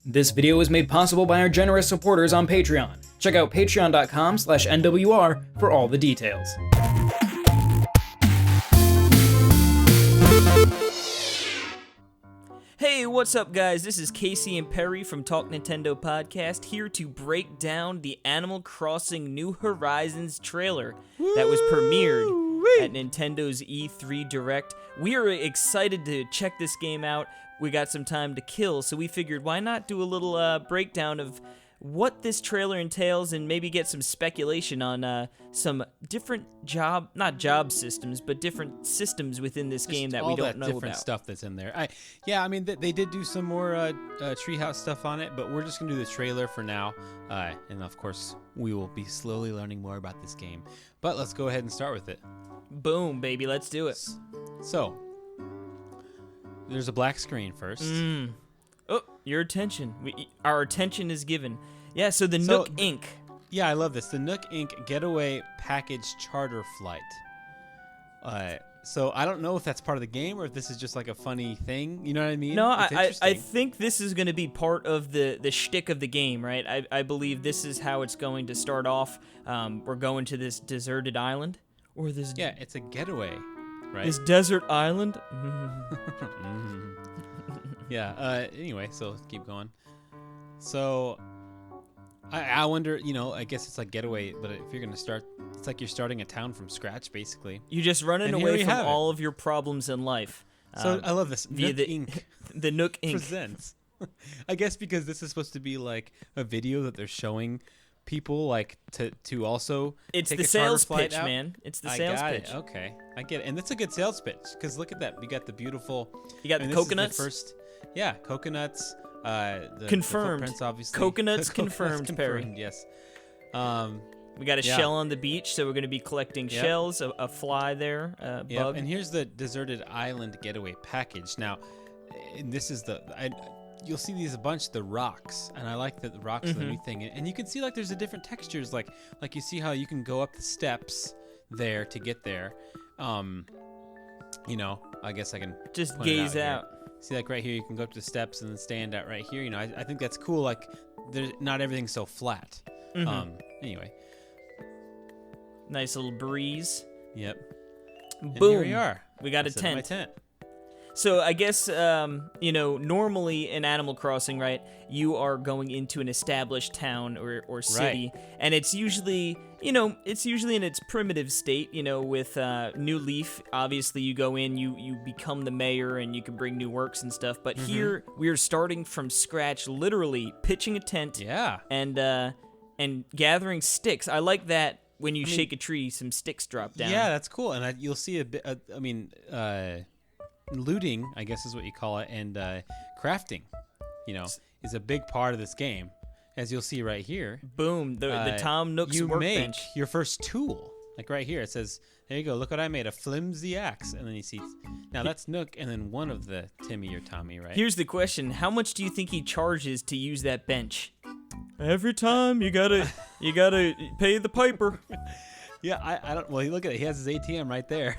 This video was made possible by our generous supporters on Patreon. Check out patreon.com/NWR for all the details. Hey, what's up, guys? This is Casey and Perry from Talk Nintendo Podcast, here to break down the Animal Crossing New Horizons trailer that was premiered at Nintendo's E3 Direct. We are excited to check this game out. We got some time to kill, so we figured why not do a little breakdown of what this trailer entails and maybe get some speculation on some different not job systems, but different systems within this game that we don't know about. All that different stuff that's in there. I mean, they did do some more Treehouse stuff on it, but we're just going to do the trailer for now. And of course, we will be slowly learning more about this game. But let's go ahead and start with it. Boom, baby, let's do it. So, there's a black screen first. Oh, your attention. Our attention is given. Yeah, so the Nook Inc. Yeah, I love this. The Nook Inc. Getaway Package Charter Flight. So I don't know if that's part of the game or if this is just like a funny thing. You know what I mean? No, I think this is going to be part of the shtick of the game, right? I believe this is how it's going to start off. We're going to this deserted island. Or this. Yeah, it's a getaway, right? This desert island. Yeah. Anyway, so let's keep going. So, I wonder. I guess it's like getaway, but if you're gonna start, it's like you're starting a town from scratch, basically. You're just running away from all of your problems in life. So I love this. Nook Inc. The Nook Inc. presents. I guess because this is supposed to be like a video that they're showing people like to also it's take the a sales flight pitch out. Man, it's the sales pitch. Okay, I get it, and that's a good sales pitch because look at that, you got the beautiful, you got the coconuts coconuts, confirmed, the footprints, obviously coconuts confirmed, Perry. Yes. We got a shell on the beach, so we're going to be collecting shells, a fly there, a bug. And here's the deserted island getaway package. Now, and this is you'll see these a bunch, the rocks, and I like that the rocks are the new thing. And you can see like there's a different textures, like you see how you can go up the steps there to get there. I guess I can just gaze out. See, like right here, you can go up the steps and then stand out right here. I think that's cool. Like, there's not everything's so flat. Anyway, nice little breeze. Yep. Boom. And here we are. We got a tent. My tent. So I guess, normally in Animal Crossing, right, you are going into an established town or city, and it's usually in its primitive state, with New Leaf. Obviously, you go in, you become the mayor, and you can bring new works and stuff. But here, we are starting from scratch, literally pitching a tent, and gathering sticks. I like that when you shake a tree, some sticks drop down. Yeah, that's cool, and you'll see a bit. Looting, I guess is what you call it, and crafting, is a big part of this game, as you'll see right here. Boom, the Tom Nook's workbench. You make your first tool, like right here. It says, there you go, look what I made, a flimsy axe. And then you see, now that's Nook, and then one of the Timmy or Tommy, right? Here's the question, how much do you think he charges to use that bench? Every time you gotta pay the piper. Yeah, I don't, well, look at it, he has his ATM right there.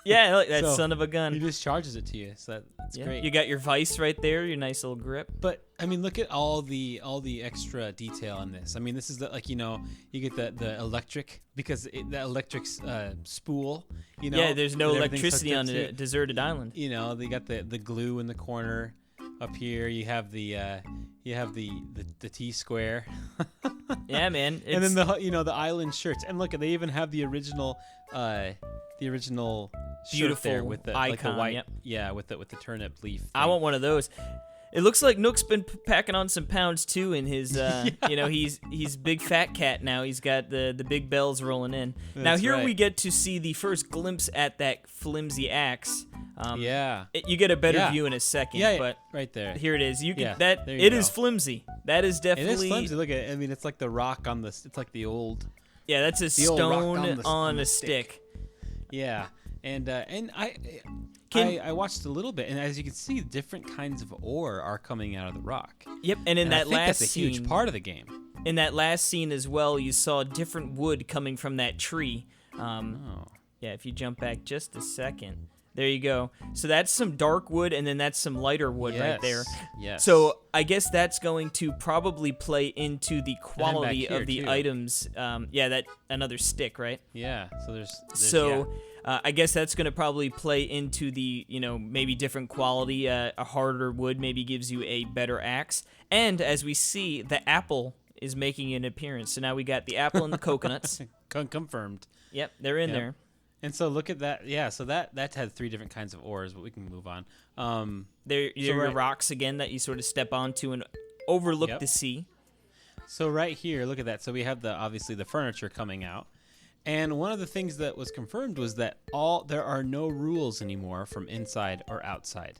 Yeah, look, that son of a gun. He just charges it to you, so that's great. You got your vise right there, your nice little grip. But I mean, look at all the extra detail in this. I mean, this is you get the electric because the electric spool. Yeah, there's no electricity on a deserted island. They got the glue in the corner. Up here, you have the T square. Yeah, man. And then the island shirts. And look, they even have the original beautiful there with the icon, like the white, with the turnip leaf thing. I want one of those. It looks like Nook's been packing on some pounds too in his he's big fat cat now. He's got the big bells rolling in. Now here we get to see the first glimpse at that flimsy axe. You get a better view in a second, but right there. Here it is. It is flimsy. That is definitely. It is flimsy. Look at it. I mean, it's like the rock on it's like the old. Yeah, that's a stone on a stick. Yeah, and I watched a little bit, and as you can see, different kinds of ore are coming out of the rock. Yep, and in that last that's a huge part of the game. In that last scene as well, you saw different wood coming from that tree. Yeah, if you jump back just a second, There you go. So that's some dark wood, and then that's some lighter wood right there. Yes. So I guess that's going to probably play into the quality here, of the too. items. That another stick, right? Yeah. So there's So I guess that's going to probably play into the, maybe different quality. A harder wood maybe gives you a better axe. And as we see, the apple is making an appearance. So now we got the apple and the coconuts. confirmed. Yep, they're in there. And so look at that. Yeah, so that had 3 different kinds of ores, but we can move on. There are rocks again that you sort of step onto and overlook the sea. So right here, look at that. So we have obviously the furniture coming out. And one of the things that was confirmed was that there are no rules anymore from inside or outside.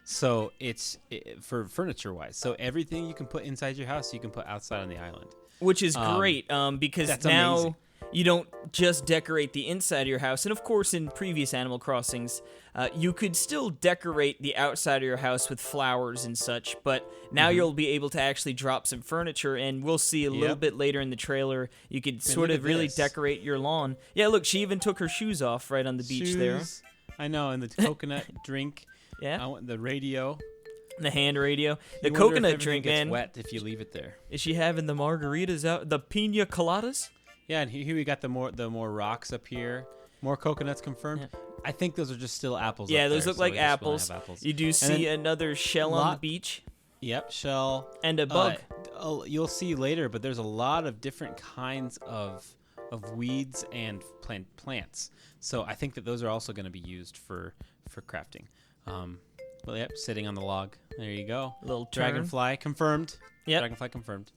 So it's for furniture wise. So everything you can put inside your house, you can put outside on the island. Which is great, because that's now amazing. you don't just decorate the inside of your house. And of course, in previous Animal Crossings, you could still decorate the outside of your house with flowers and such. But now you'll be able to actually drop some furniture. And we'll see a little bit later in the trailer, you could sort of really decorate your lawn. Yeah, look, she even took her shoes off right on the beach there. I know, and the coconut drink. Yeah. I want the radio. The hand radio. The You wonder coconut if everything drink, gets man. wet if you leave it there. Is she having the margaritas out? The pina coladas? Yeah, and here we got the more rocks up here. More coconuts confirmed. Yeah. I think those are just still apples. Yeah, up those there, look so like we just wanna apples. have apples. You do see another shell on the beach. Yep, shell. And a bug. You'll see later, but there's a lot of different kinds of weeds and plants. So I think that those are also going to be used for crafting. Well, yep, sitting on the log. There you go. Little dragonfly confirmed. Yep. Dragonfly confirmed.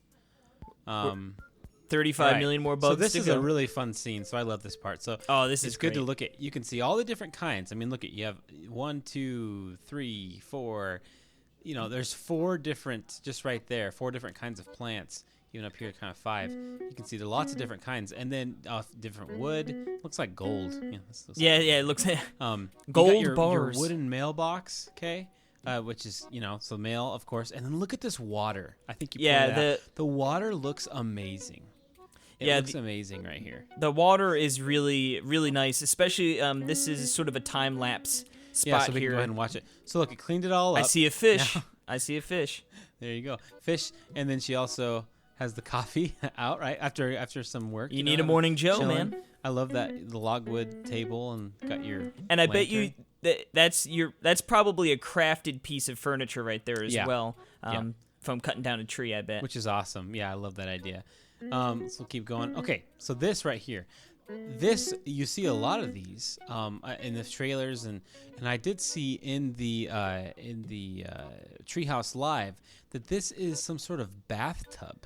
35 million more bugs. So this to is go. a really fun scene. So I love this part. So this it's is good great. to look at. You can see all the different kinds. I mean, look at you have 1, 2, 3, 4. There's 4 different just right there. 4 different kinds of plants. Even up here, kind of 5. You can see there are lots of different kinds, and then different wood. Looks like gold. Yeah, it looks you gold got your bars. wooden mailbox, okay, which is so mail, of course. And then look at this water. I think you pointed out. The water looks amazing. It looks amazing right here. The water is really, really nice, especially this is sort of a time lapse spot Yeah, so we here. can go ahead and watch it. So look, it cleaned it all up. I see a fish. Now- I see a fish. There you go, fish. And then she also has the coffee out right after some work. You need a morning Joe, chilling. man. I love that the logwood table and got your. And I bet you lantern. that's probably a crafted piece of furniture right there as Yeah. well. Yeah. From cutting down a tree, I bet. Which is awesome. Yeah, I love that idea. So we'll keep going. Okay, so this right here. This, you see a lot of these in the trailers, and I did see in the Treehouse Live that this is some sort of bathtub.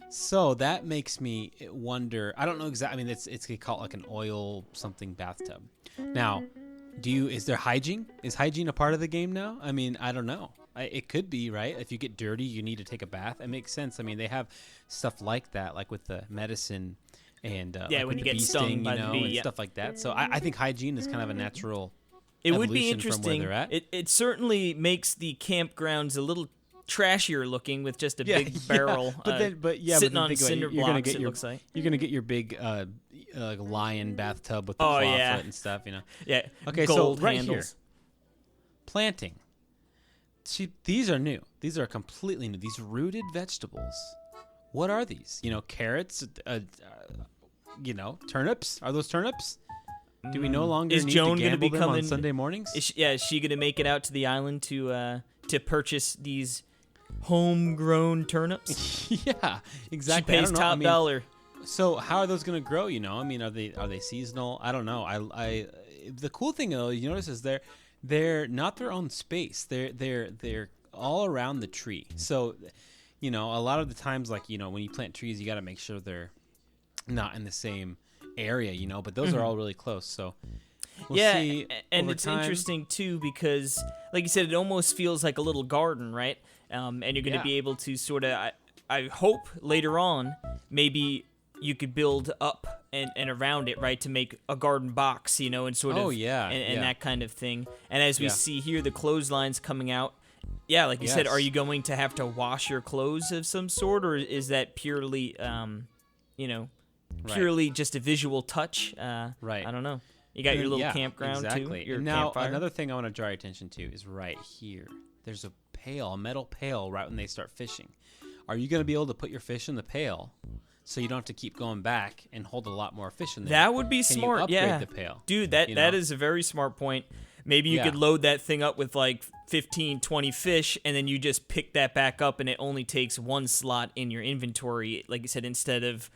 So that makes me wonder. I don't know exactly. I mean, it's called like an oil something bathtub. Now, is there hygiene? Is hygiene a part of the game now? I mean, I don't know. It could be, right? If you get dirty, you need to take a bath. It makes sense. I mean, they have stuff like that, like with the medicine and like when with you the get bee stung sting, by the bee, and yeah. stuff like that. So I think hygiene is kind of a natural. It would be evolution from where interesting. they're at. It certainly makes the campgrounds a little trashier looking with just a big barrel sitting on cinder blocks, it looks like. You're gonna get your big like lion bathtub with the Oh, clawfoot yeah. and stuff, Yeah. Okay, gold so right handles. here, planting. These are new. These are completely new. These rooted vegetables. What are these? Carrots. Turnips. Are those turnips? Do we no longer Is need Joan to gonna gamble be them on coming- Sunday mornings? Is she gonna make it out to the island to purchase these homegrown turnips? Yeah, exactly. She I pays don't know. top I mean, dollar. So how are those going to grow? I mean, are they seasonal? I don't know. I the cool thing though, you notice is they're not their own space. They're all around the tree. So, a lot of the times, like when you plant trees, you got to make sure they're not in the same area. But those are all really close. So. We'll see and over it's time. interesting too because, like you said, it almost feels like a little garden, right? And you're going to be able to sort of, I hope later on, maybe you could build up and around it, right, to make a garden box, and sort of, and that kind of thing. And as we see here, the clotheslines coming out. Yeah, like you said, are you going to have to wash your clothes of some sort, or is that purely, purely just a visual touch? Right. I don't know. You got your And little yeah, campground exactly. too. Your And now campfire. another thing I want to draw your attention to is right here. There's a pail, a metal pail, right when they start fishing. Are you going to be able to put your fish in the pail so you don't have to keep going back and hold a lot more fish in there? That would be Can smart. You upgrade yeah, the pail, dude. That you that know? is a very smart point. Maybe you Yeah. could load that thing up with like 15, 20 fish, and then you just pick that back up, and it only takes one slot in your inventory, like you said, instead of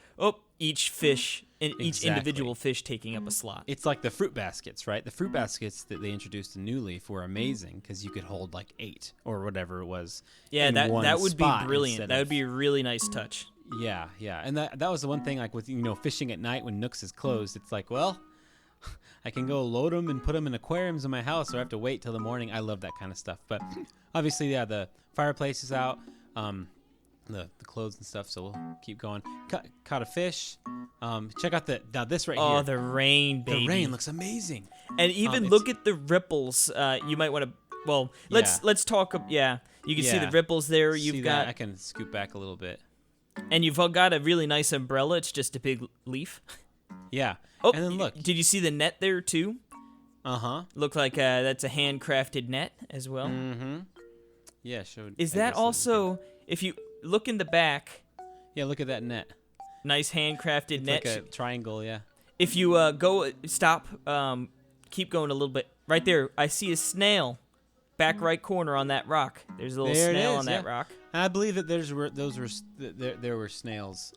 each fish and each Exactly. individual fish taking up a slot. It's like the fruit baskets, right? The fruit baskets that they introduced in New Leaf were amazing because you could hold like 8 or whatever it was. Yeah, in one that would be spot brilliant. instead That would of- be a really nice touch. Yeah, and that was the one thing, like with fishing at night when Nooks is closed. It's like, well, I can go load them and put them in aquariums in my house, or I have to wait till the morning. I love that kind of stuff. But obviously, yeah, the fireplace is out, the clothes and stuff. So we'll keep going. Caught a fish. Check out this right Oh, here. the rain, baby. The rain looks amazing. And even it's- look at the ripples. You might want to. Well, let's talk. Yeah, you can see Yeah. the ripples there. See You've that? got I can scoot back a little bit. and you've got a really nice umbrella. It's just a big leaf. Yeah. Oh, And then look. Did you see the net there too? Uh-huh. Look like that's a handcrafted net as well. Mm-hmm. Yeah, showed. Is I that guess also, if you look in the back, Yeah, look at that net. nice handcrafted It's net. like a triangle, yeah. If you stop, keep going a little bit. Right there, I see a snail. Back right corner on that rock. There's a little There it snail is, on that yeah. rock. And I believe that there were snails.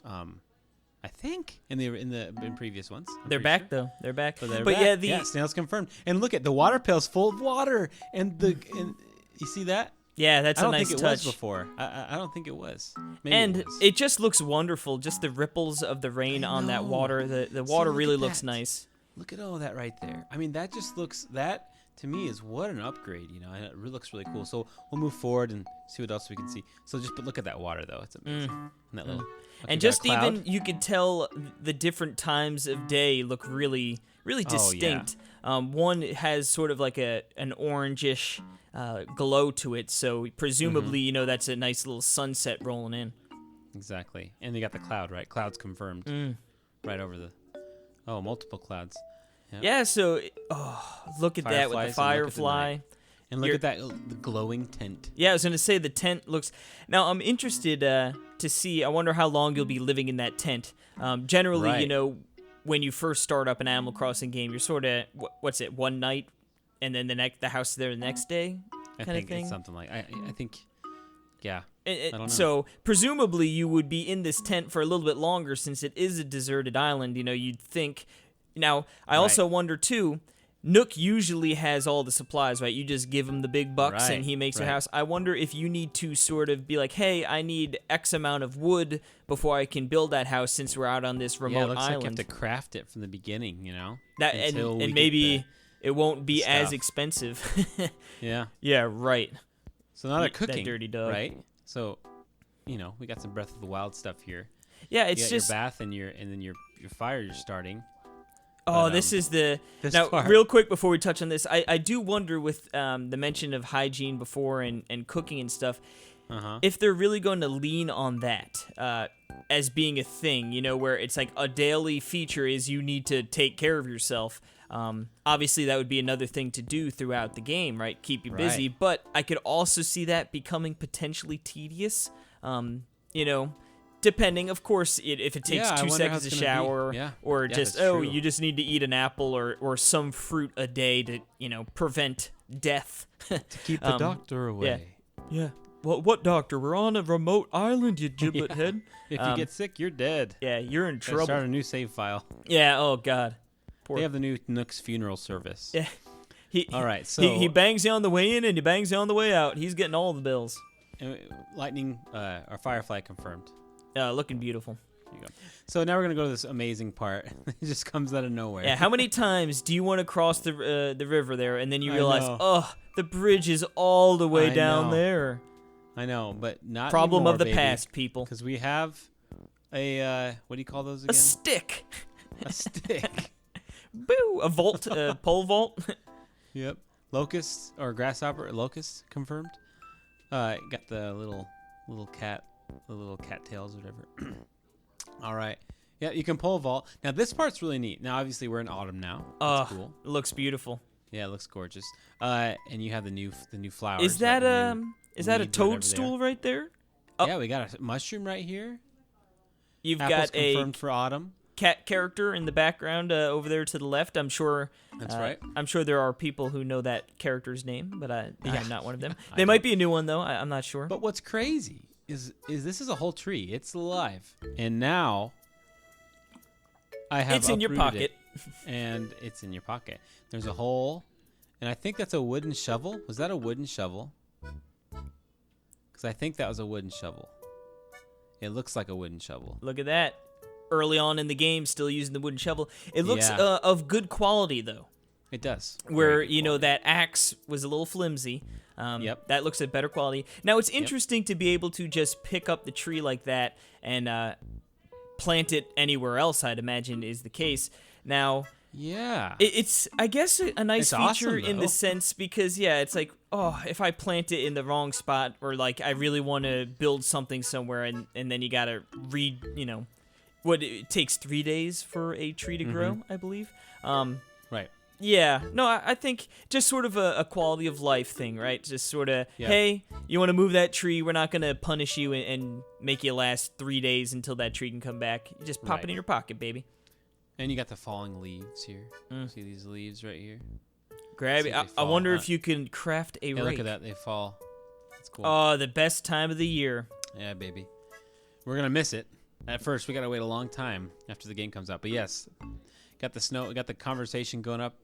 I think in previous ones. I'm They're pretty back sure. though. They're back. So they're but back. yeah, snails confirmed. And look at the water pail's full of water, and you see that? that's I a don't nice think it touch. was before. I don't think it was. Maybe And it was. it just looks wonderful. Just the ripples of the rain I on that know. water. The See, water look really at looks that. nice. Look at all that right there. I mean, that just looks that. To me, is what an upgrade, and it looks really cool. So we'll move forward and see what else we can see. So but look at that water, though; it's amazing. And that little, And got a just cloud. even you could tell the different times of day look really, really Oh, yeah. distinct. One has sort of like an orangish glow to it, so presumably Mm-hmm. that's a nice little sunset rolling in. Exactly, and they got the cloud right. Clouds confirmed, right over the. Oh, multiple clouds. Yeah, so look at that with the Fireflies, and look at the firefly. night. And look You're- at that the glowing tent. Yeah, I was gonna say the tent looks. Now I'm interested to see. I wonder how long you'll be living in that tent. Generally, Right. when you first start up an Animal Crossing game, you're sort of what's it, one night, and then the house is there the next day, I kind think of thing. it's something like I think, yeah. I don't know. So presumably you would be in this tent for a little bit longer since it is a deserted island. You'd think. Now I also wonder too. Nook usually has all the supplies, right? You just give him the big bucks and Right, he makes your right. house. I wonder if you need to sort of be like, hey, I need X amount of wood before I can build that house since we're out on this remote Yeah, it looks island. like you have to craft it from the beginning, that until we and get maybe it won't be as stuff. expensive. Yeah. Yeah, right. So now they're Eat that cooking, dirty dog. right? So, we got some Breath of the Wild stuff here. Yeah, You it's got just your bath and then your fire you're starting. oh, but, this is the this now part. real quick before we touch on this. I do wonder with the mention of hygiene before and cooking and stuff. Uh-huh. If they're really going to lean on that as being a thing, where it's like a daily feature is you need to take care of yourself. Obviously, that would be another thing to do throughout the game, right? Keep you busy. Right. But I could also see that becoming potentially tedious. Depending, of course, if it takes Yeah, I 2 wonder how seconds it's to gonna be. shower, Yeah. or Yeah, just that's true. you just need to eat an apple or some fruit a day to prevent death. To keep the doctor away. Yeah. Well, what doctor? We're on a remote island, you giblet head. If you get sick, you're dead. Yeah, you're in Gotta trouble. Start a new save file. Yeah. Oh God. Poor. They have the new Nook's funeral service. Yeah. All right, so he bangs you on the way in and he bangs you on the way out. He's getting all the bills. lightning or firefly confirmed. Looking beautiful. There you go. So now we're gonna go to this amazing part. It just comes out of nowhere. Yeah. How many times do you want to cross the river there, and then you I realize, know. oh, the bridge is all the way I down know. there. I know, but not Problem anymore, of the baby, past, people. because we have a what do you call those A again? stick. A stick. Boo. A vault. A pole vault. Yep. Locust or grasshopper. Locust confirmed. Got the little cat, the little cattails or whatever. All right. Yeah, you can pole vault. Now this part's really neat. Now obviously we're in autumn now. That's cool. It looks beautiful. Yeah, it looks gorgeous. And you have the new flowers. Is that a weeds, toadstool right there? Oh. Yeah, we got a mushroom right here. You've Apples got a confirmed for autumn. cat character in the background over there to the left. I'm sure. That's right. I'm sure there are people who know that character's name, but I'm not one of them. I They don't. might be a new one though. I'm not sure. But what's crazy is this is a whole tree. It's alive, and now I have It's in your uprooted pocket. it, and it's in your pocket. There's a hole, and I think that's a wooden shovel. Was that a wooden shovel? Because I think that was a wooden shovel. It looks like a wooden shovel. Look at that. Early on in the game, still using the wooden shovel. It looks Yeah. of good quality though. It does. Where Very good you know quality. that axe was a little flimsy. Yep. That looks at better quality. Now it's interesting to be able to just pick up the tree like that and plant it anywhere else. I'd imagine is the case. Now Yeah. it's I guess a nice It's feature awesome, in though. the sense because it's like if I plant it in the wrong spot or like I really want to build something somewhere and then you gotta what it takes 3 days for a tree to grow, I believe. Right. Yeah, no, I think just sort of a quality of life thing, right? Just sort of, hey, you want to move that tree? We're not gonna punish you and make you last 3 days until that tree can come back. You just pop it in your pocket, baby. And you got the falling leaves here. See these leaves right here? Grab See it. if they I fall, wonder huh? if you can craft a Yeah, rake. look at that. They fall. That's cool. Oh, the best time of the year. Yeah, baby. We're gonna miss it. At first, we gotta wait a long time after the game comes out. But yes, got the snow. Got the conversation going up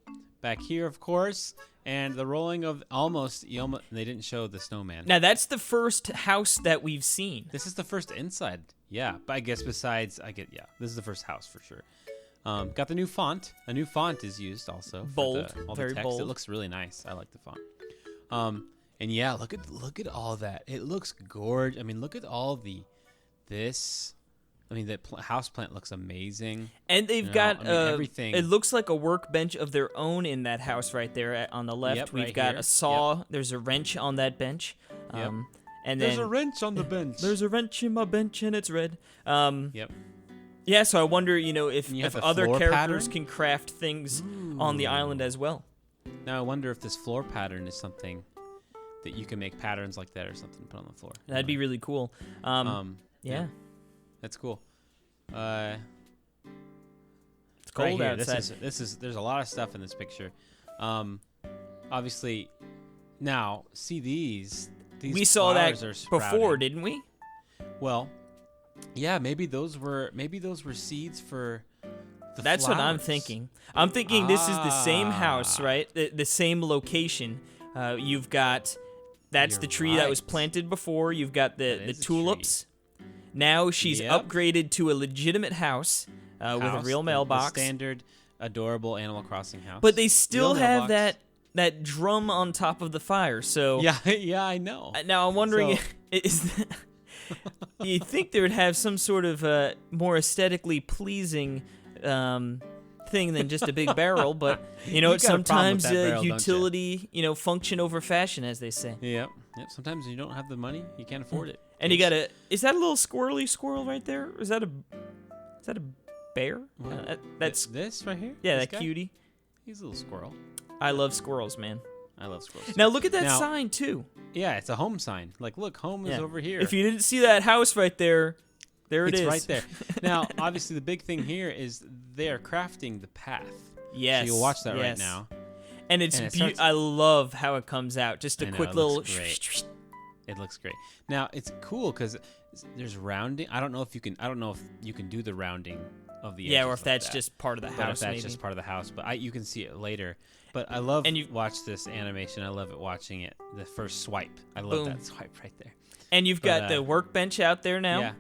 back here, of course, and the rolling of almost. They didn't show the snowman. Now that's the first house that we've seen. This is the first inside. Yeah, but I guess besides, this is the first house for sure. Got the new font. A new font is used also. For Bold, all very the text. bold. It looks really nice. I like the font. And yeah, look at all that. It looks gorgeous. I mean, look at all the house plant looks amazing. And they've got everything. It looks like a workbench of their own in that house right there on the left. Yep, We've right got here. a saw. There's a wrench on that bench. Yep. And There's then a wrench on the bench. there's a wrench in my bench and it's red. Yep. Yeah, so I wonder, if And you have the other floor characters pattern? can craft things on the island as well. Now I wonder if this floor pattern is something that you can make patterns like that or something to put on the floor. That'd be really cool. Yeah. That's cool. It's cold outside. There's a lot of stuff in this picture. Obviously, now see these We saw that flowers are before, sprouting. didn't we? Well, yeah, maybe those were seeds for the That's what I'm flowers. thinking. I'm thinking this is the same house, right? The same location. You've got that's You're the tree that was right. planted before. You've got That the is a tulips. Now she's Yep. upgraded to a legitimate house with a House, real the mailbox. standard, adorable Animal Crossing house. But they still Real have mailbox. that drum on top of the fire. So Yeah, I know. now I'm wondering, So- is you think they would have some sort of more aesthetically pleasing thing than just a big barrel? But You got a problem with sometimes that barrel, don't ya? utility, function over fashion, as they say. Yep. Sometimes you don't have the money, you can't afford it. And you got is that a little squirrely squirrel right there? Or is that a bear? That's this right here. yeah, This that guy? cutie. He's a little squirrel. I love squirrels, man. I love squirrels. Now look at that Now- sign too. Yeah, it's a home sign. Like, look, home is Yeah. over here. If you didn't see that house right there, there it it's is. right there. Now, obviously, the big thing here is they are crafting the path. Yes. So you'll watch that right yes. now. And it's And it starts- I love how it comes out. Just a I know, quick it little. looks great. It looks great. Now it's cool because there's rounding. I don't know if you can do the rounding of the Yeah, edges or if like that's that. just part of the But house, if that's maybe. just part of the house. But you can see it later. But I love And you- watch this animation. I love it watching it. The first swipe. I love Boom. that swipe right there. And you've But, got the workbench out there now. Yeah.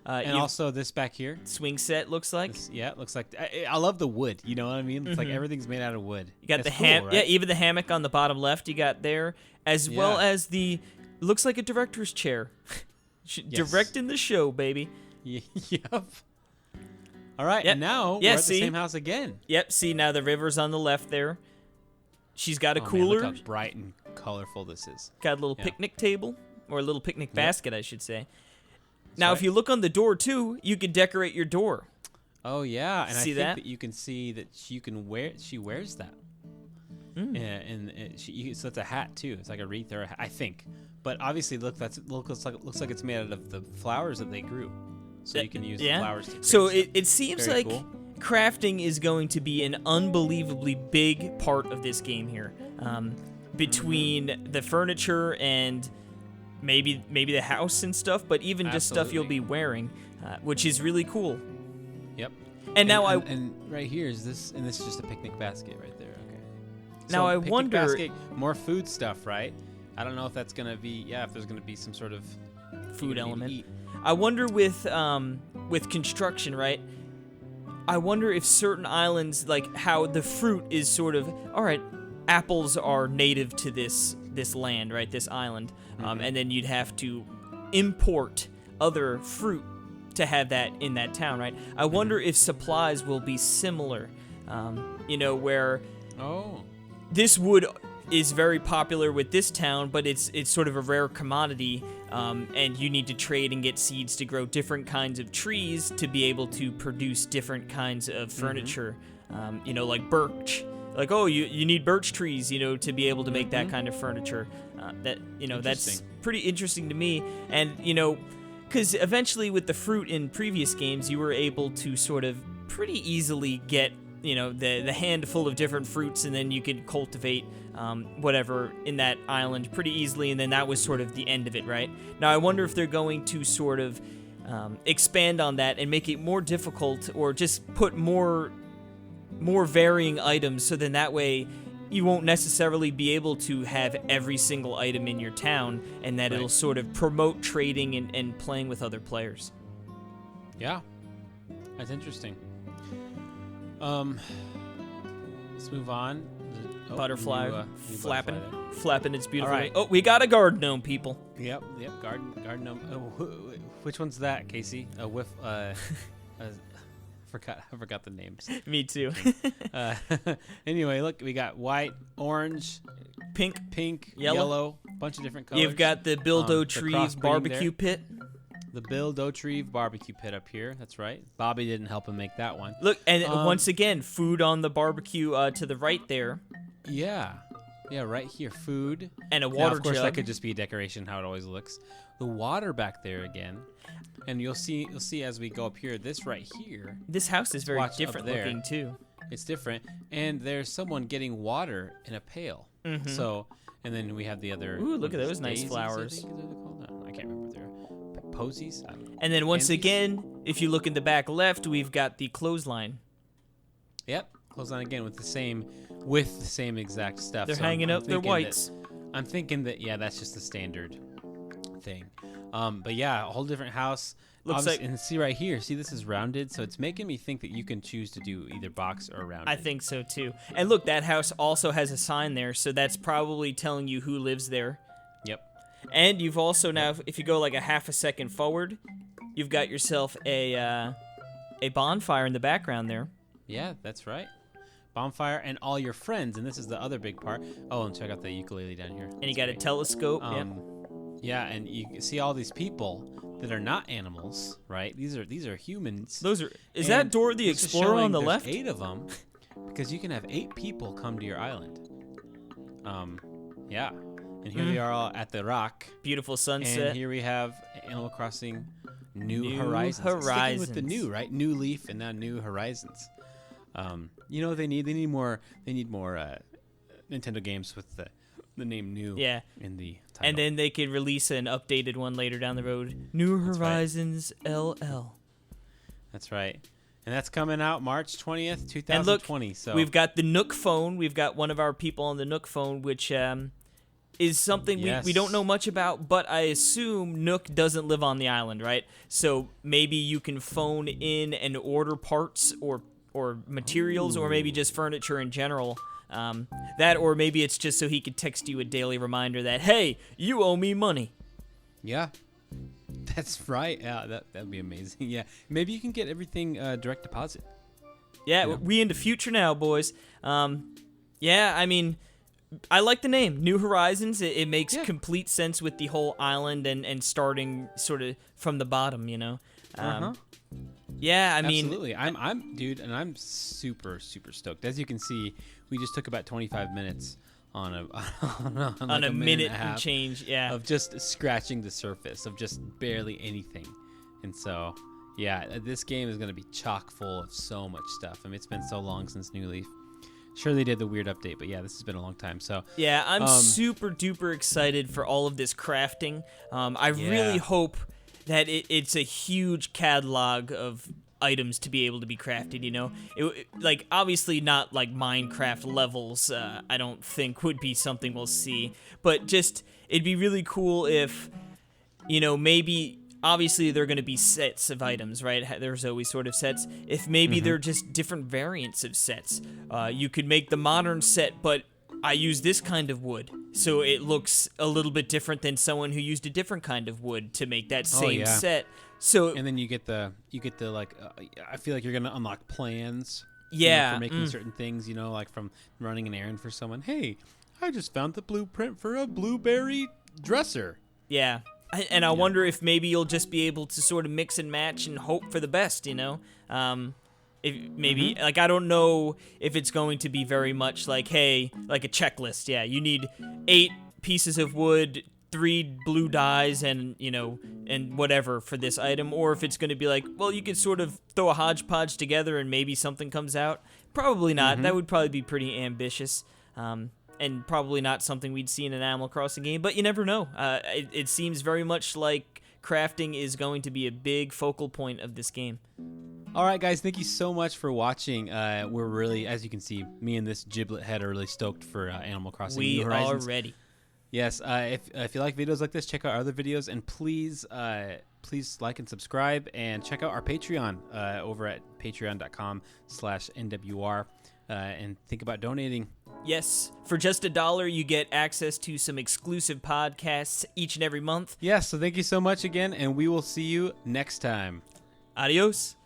And you've- also this back here. swing set looks like. It looks like I love the wood. You know what I mean? It's like everything's made out of wood. You got That's the cool, right? yeah, even the hammock on the bottom left you got there, as well Yeah. as looks like a director's chair. Directing the show, baby. Yep. All right, Yep. and now Yeah, we're at see? the same house again. Yep, see now the river's on the left there. She's got a Oh, man, cooler, look how bright and colorful this is. got a little Yeah. picnic table, or a little picnic Yep. basket, I should say. Now, if right. you look on the door too, you could decorate your door. Oh yeah, and See I think that? that you can see that she wears that. So it's a hat too. It's like a wreath or I think. But obviously, looks like it's made out of the flowers that they grew. So you can use the flowers to create So stuff. it seems Very like cool. crafting is going to be an unbelievably big part of this game here. Between the furniture and maybe the house and stuff, but even just stuff you'll Absolutely. be wearing, which is really cool. Yep. And now and right here is this, and this is just a picnic basket right there. Okay. Now I picnic wonder- basket, more food stuff, right? I don't know if that's gonna be if there's gonna be some sort of food you're gonna element. need to eat. I wonder with construction, right? I wonder if certain islands, like how the fruit is sort of, all right, apples are native to this land, right? This island, and then you'd have to import other fruit to have that in that town, right? I wonder if supplies will be similar, where Oh. this wood is very popular with this town, but it's sort of a rare commodity, and you need to trade and get seeds to grow different kinds of trees to be able to produce different kinds of furniture, like birch. Like, oh, you need birch trees, to be able to make that kind of furniture. That's Interesting. pretty interesting to me. And, because eventually with the fruit in previous games, you were able to sort of pretty easily get the handful of different fruits, and then you could cultivate whatever in that island pretty easily, and then that was sort of the end of it, right? Now I wonder if they're going to sort of expand on that and make it more difficult, or just put more varying items, so then that way you won't necessarily be able to have every single item in your town, and that it'll sort of promote trading and playing with other players. Yeah. That's interesting. Let's move on. Butterfly new flapping butterfly there. flapping its beautiful All right. wing. Oh, we got a garden gnome, people. Yep. Garden gnome. Which one's that, Casey? I forgot the names. Me too. Anyway, look, we got white, orange, Pink, yellow, bunch of different colors. you've got the Bill the Dotrieve crossbreeding barbecue pit. the Bill Dotrieve barbecue pit up here. That's right. Bobby didn't help him make that one. Look, and once again, food on the barbecue to the right there, Yeah, right here, food. and a Now, water of course, jug. that could just be a decoration, how it always looks. The water back there again, and you'll see as we go up here. This right here, This house is very watch up different there. looking too. it's different, and there's someone getting water in a pail. So, and then we have the other. Ooh, look at what is those this, nice daisies, flowers. I think is what they're called. I can't remember what they're. Posies. I don't know. And then once Pansies? again, if you look in the back left, we've got the clothesline. Yep, close on again with the same exact stuff. They're So I'm hanging up their thinking whites. I'm thinking that that's just the standard thing. But yeah, a whole different house. Looks Obviously- like- and see right here. See, this is rounded, so it's making me think that you can choose to do either box or rounded. I think so too. And look, that house also has a sign there, so that's probably telling you who lives there. Yep. And you've also now, if you go like a half a second forward, you've got yourself a bonfire in the background there. Yeah, that's right. Bonfire and all your friends, and this is the other big part. Oh, and check out the ukulele down here. And you got a telescope. Yeah. Yeah, and you see all these people that are not animals, right? These are humans. Those are. Is And that Dora the this is Explorer on showing the there's left? 8 of them, because you can have 8 people come to your island. Yeah, and here we are all at the rock, Beautiful sunset. and here we have Animal Crossing New New Horizons. Sticking with the Horizons. new, right? New Leaf and now New Horizons. They need more Nintendo games with the name New. Yeah. In the title. And then they could release an updated one later down the road. New right. Horizons LL. That's right. And that's coming out March 20th, 2020. And look, so we've got the Nook phone. We've got one of our people on the Nook phone, which is something we don't know much about, but I assume Nook doesn't live on the island, right? So maybe you can phone in and order parts or materials, or maybe just furniture in general. That, or maybe it's just so he could text you a daily reminder that, hey, you owe me money. Yeah. That's right. Yeah, that'd be amazing. Yeah. Maybe you can get everything direct deposit. Yeah, Yeah. we in the future now, boys. Yeah, I mean, I like the name, New Horizons. It makes Yeah. complete sense with the whole island and starting sort of from the bottom, Yeah, I mean, Absolutely. I'm dude, and I'm super stoked. As you can see, we just took about 25 minutes on a on a minute and a half and change, yeah. of just scratching the surface of just barely anything. And so, yeah, this game is going to be chock full of so much stuff. I mean, it's been so long since New Leaf. Sure, they did the weird update, but yeah, this has been a long time. So yeah, I'm super duper excited for all of this crafting. I really hope that it's a huge catalog of items to be able to be crafted, you know? Like, obviously not like Minecraft levels, I don't think would be something we'll see, but just, it'd be really cool if, you know, maybe, obviously they're going to be sets of items, right? There's always sort of sets. If maybe they're just different variants of sets. You could make the modern set, but I use this kind of wood, so it looks a little bit different than someone who used a different kind of wood to make that same set. So, and then you get the like, I feel like you're gonna unlock plans. Yeah, for making certain things. You know, like from running an errand for someone. Hey, I just found the blueprint for a blueberry dresser. Yeah. And I wonder if maybe you'll just be able to sort of mix and match and hope for the best, you know? If maybe, like, I don't know if it's going to be very much like, hey, like a checklist. Yeah, you need 8 pieces of wood, 3 blue dyes, and, you know, and whatever for this item. Or if it's going to be like, well, you could sort of throw a hodgepodge together and maybe something comes out. Probably not. That would probably be pretty ambitious. And probably not something we'd see in an Animal Crossing game, but you never know. It seems very much like crafting is going to be a big focal point of this game. All right, guys, thank you so much for watching. We're really, as you can see, me and this giblet head are really stoked for Animal Crossing New Horizons. We are ready. Yes, if you like videos like this, check out our other videos, and please like and subscribe, and check out our Patreon over at patreon.com/NWR, and think about donating. Yes, for just $1, you get access to some exclusive podcasts each and every month. Yes, so thank you so much again, and we will see you next time. Adios.